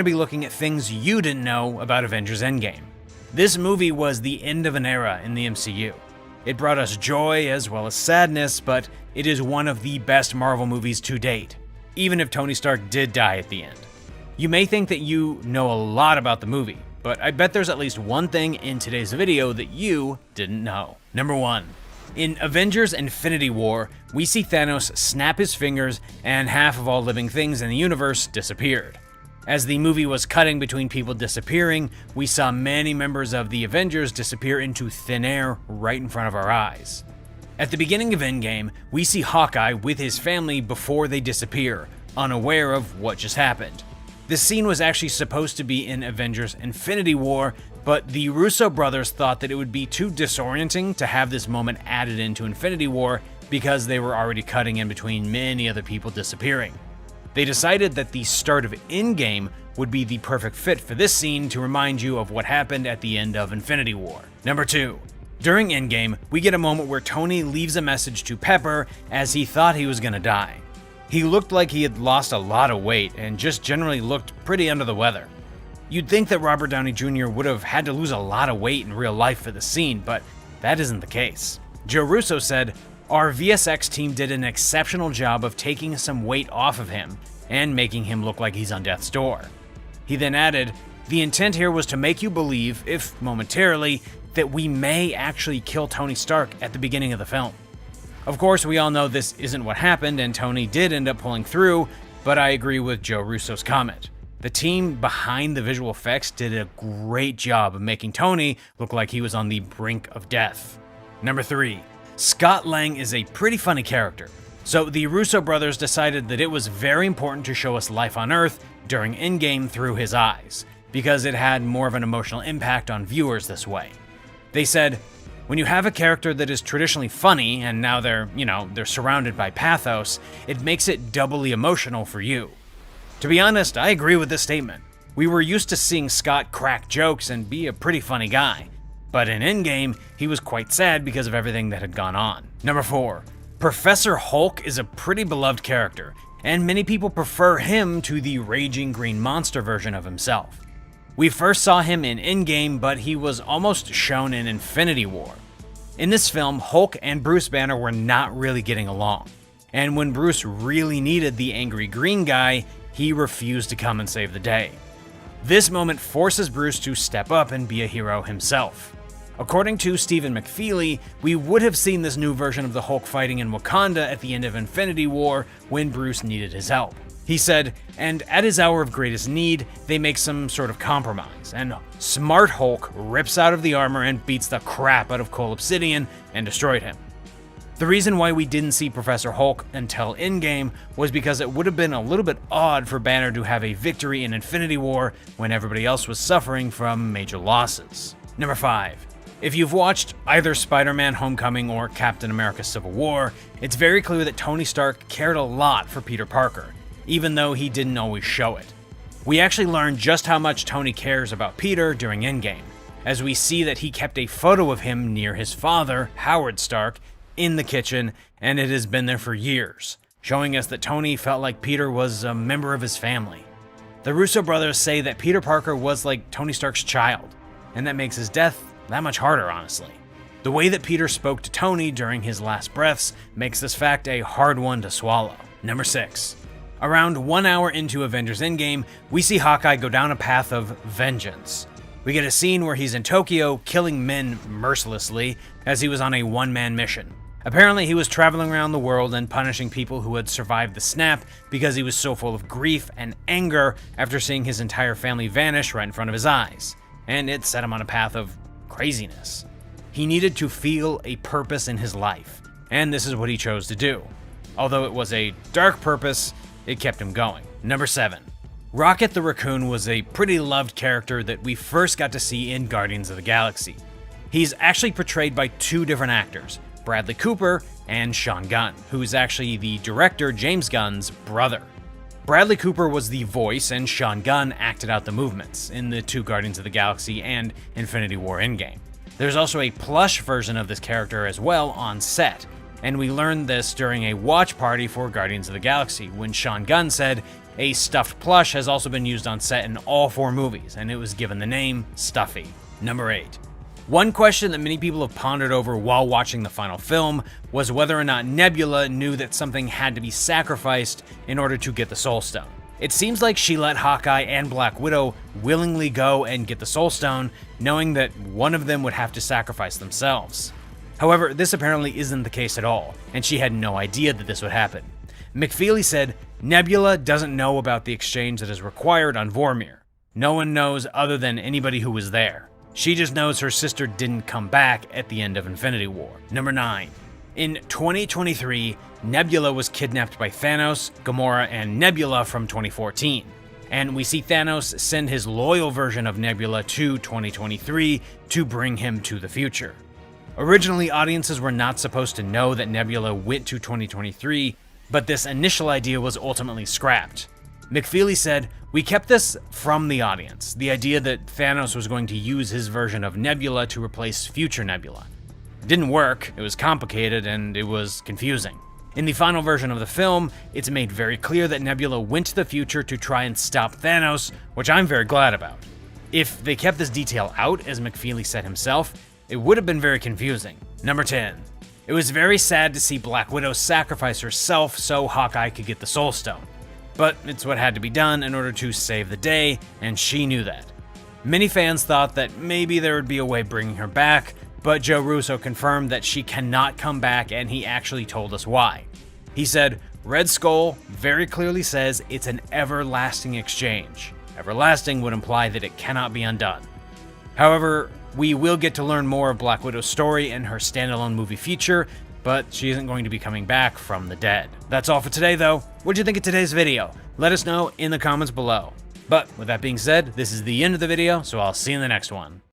to be looking at things you didn't know about Avengers Endgame. This movie was the end of an era in the MCU. It brought us joy as well as sadness, but it is one of the best Marvel movies to date, even if Tony Stark did die at the end. You may think that you know a lot about the movie, but I bet there's at least one thing in today's video that you didn't know. Number 1. In Avengers Infinity War, we see Thanos snap his fingers and half of all living things in the universe disappeared. As the movie was cutting between people disappearing, we saw many members of the Avengers disappear into thin air right in front of our eyes. At the beginning of Endgame, we see Hawkeye with his family before they disappear, unaware of what just happened. This scene was actually supposed to be in Avengers Infinity War, but the Russo brothers thought that it would be too disorienting to have this moment added into Infinity War because they were already cutting in between many other people disappearing. They decided that the start of Endgame would be the perfect fit for this scene to remind you of what happened at the end of Infinity War. Number 2. During Endgame, we get a moment where Tony leaves a message to Pepper as he thought he was gonna die. He looked like he had lost a lot of weight and just generally looked pretty under the weather. You'd think that Robert Downey Jr. would have had to lose a lot of weight in real life for the scene, but that isn't the case. Joe Russo said, "Our VSX team did an exceptional job of taking some weight off of him and making him look like he's on death's door." He then added, "The intent here was to make you believe, if momentarily, that we may actually kill Tony Stark at the beginning of the film." Of course, we all know this isn't what happened and Tony did end up pulling through, but I agree with Joe Russo's comment. The team behind the visual effects did a great job of making Tony look like he was on the brink of death. Number 3. Scott Lang is a pretty funny character. So the Russo brothers decided that it was very important to show us life on Earth during Endgame through his eyes, because it had more of an emotional impact on viewers this way. They said, when you have a character that is traditionally funny and now they're surrounded by pathos, it makes it doubly emotional for you. To be honest, I agree with this statement. We were used to seeing Scott crack jokes and be a pretty funny guy, but in Endgame, he was quite sad because of everything that had gone on. Number 4. Professor Hulk is a pretty beloved character, and many people prefer him to the raging green monster version of himself. We first saw him in Endgame, but he was almost shown in Infinity War. In this film, Hulk and Bruce Banner were not really getting along, and when Bruce really needed the angry green guy, he refused to come and save the day. This moment forces Bruce to step up and be a hero himself. According to Stephen McFeely, we would have seen this new version of the Hulk fighting in Wakanda at the end of Infinity War when Bruce needed his help. He said, and at his hour of greatest need, they make some sort of compromise, and smart Hulk rips out of the armor and beats the crap out of Cole Obsidian and destroyed him. The reason why we didn't see Professor Hulk until Endgame was because it would have been a little bit odd for Banner to have a victory in Infinity War when everybody else was suffering from major losses. Number 5. If you've watched either Spider-Man Homecoming or Captain America Civil War, it's very clear that Tony Stark cared a lot for Peter Parker, even though he didn't always show it. We actually learned just how much Tony cares about Peter during Endgame, as we see that he kept a photo of him near his father, Howard Stark, in the kitchen, and it has been there for years, showing us that Tony felt like Peter was a member of his family. The Russo brothers say that Peter Parker was like Tony Stark's child, and that makes his death that much harder, honestly. The way that Peter spoke to Tony during his last breaths makes this fact a hard one to swallow. Number 6. Around 1 hour into Avengers Endgame, we see Hawkeye go down a path of vengeance. We get a scene where he's in Tokyo, killing men mercilessly as he was on a one-man mission. Apparently, he was traveling around the world and punishing people who had survived the snap because he was so full of grief and anger after seeing his entire family vanish right in front of his eyes, and it set him on a path of craziness. He needed to feel a purpose in his life, and this is what he chose to do. Although it was a dark purpose, it kept him going. Number 7. Rocket the Raccoon was a pretty loved character that we first got to see in Guardians of the Galaxy. He's actually portrayed by 2 different actors, Bradley Cooper and Sean Gunn, who is actually the director James Gunn's brother. Bradley Cooper was the voice and Sean Gunn acted out the movements in the 2 Guardians of the Galaxy and Infinity War Endgame. There's also a plush version of this character as well on set, and we learned this during a watch party for Guardians of the Galaxy when Sean Gunn said A stuffed plush has also been used on set in all 4 movies, and it was given the name Stuffy. Number 8. One question that many people have pondered over while watching the final film was whether or not Nebula knew that something had to be sacrificed in order to get the Soul Stone. It seems like she let Hawkeye and Black Widow willingly go and get the Soul Stone, knowing that one of them would have to sacrifice themselves. However, this apparently isn't the case at all, and she had no idea that this would happen. McFeely said, "Nebula doesn't know about the exchange that is required on Vormir. No one knows other than anybody who was there. She just knows her sister didn't come back at the end of Infinity War." Number 9. In 2023, Nebula was kidnapped by Thanos, Gamora, and Nebula from 2014. And we see Thanos send his loyal version of Nebula to 2023 to bring him to the future. Originally, audiences were not supposed to know that Nebula went to 2023, but this initial idea was ultimately scrapped. McFeely said, "We kept this from the audience, the idea that Thanos was going to use his version of Nebula to replace future Nebula. It didn't work, it was complicated, and it was confusing. In the final version of the film, it's made very clear that Nebula went to the future to try and stop Thanos, which I'm very glad about. If they kept this detail out, as McFeely said himself, it would have been very confusing." Number 10. It was very sad to see Black Widow sacrifice herself so Hawkeye could get the Soul Stone. But it's what had to be done in order to save the day, and she knew that. Many fans thought that maybe there would be a way bringing her back, but Joe Russo confirmed that she cannot come back, and he actually told us why. He said, "Red Skull very clearly says it's an everlasting exchange. Everlasting would imply that it cannot be undone." However, we will get to learn more of Black Widow's story in her standalone movie feature, but she isn't going to be coming back from the dead. That's all for today, though. What'd you think of today's video? Let us know in the comments below. But with that being said, this is the end of the video, so I'll see you in the next one.